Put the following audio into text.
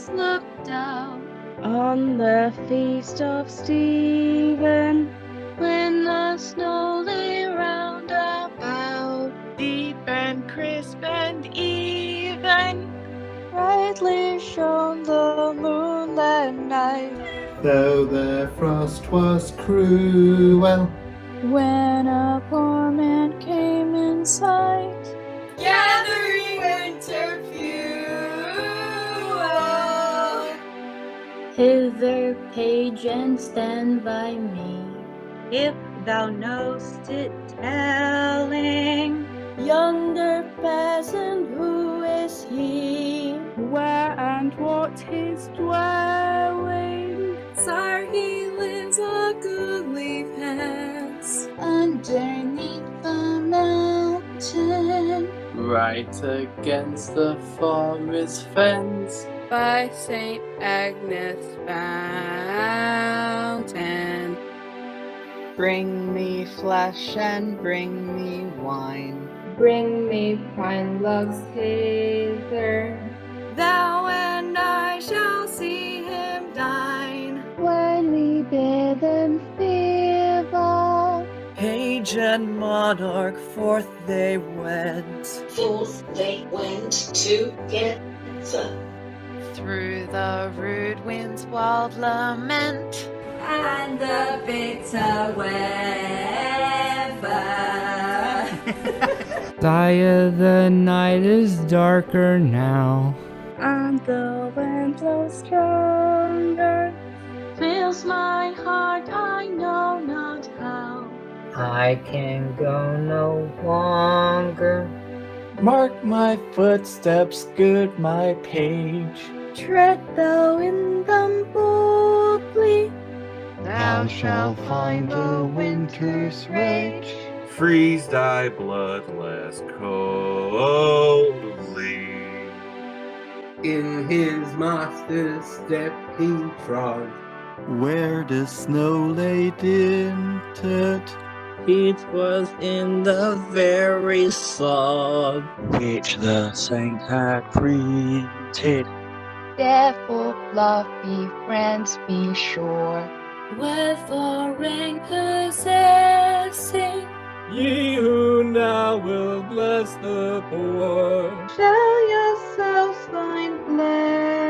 eyes looked out on the feast of Stephen, when the snow lay round about, deep and crisp and even. brightly shone the moon that night. Though the frost was cruel, When a poor man came in sight, Gathering winter fuel. Hither, page, and stand by me, if thou know'st it telling. Yonder peasant, who is he? where and what his dwelling? Sire, he lives a goodly pass underneath the mountain, Right against the forest fence, By St. Agnes fountain. Bring me flesh and bring me wine. Bring me pine logs hither. thou and I shall see him dine. When we bid them farewell, Page and monarch forth they went. Forth they went together. Through the rude wind's wild lament, And the bitter weather. Sire, the night is darker now. And the wind blows stronger. fills my heart, I know not how. I can go no longer. mark my footsteps, good my page. Tread thou in them boldly. thou shalt find the winter's rage. Freeze thy blood less coldly. In his master's step he trod. Where the snow lay dinted, It was in the very sod which the saint had printed. Therefore, fluffy friends, be sure, Wherefore possessing, Ye who now will bless the poor, shall yourselves find blessed.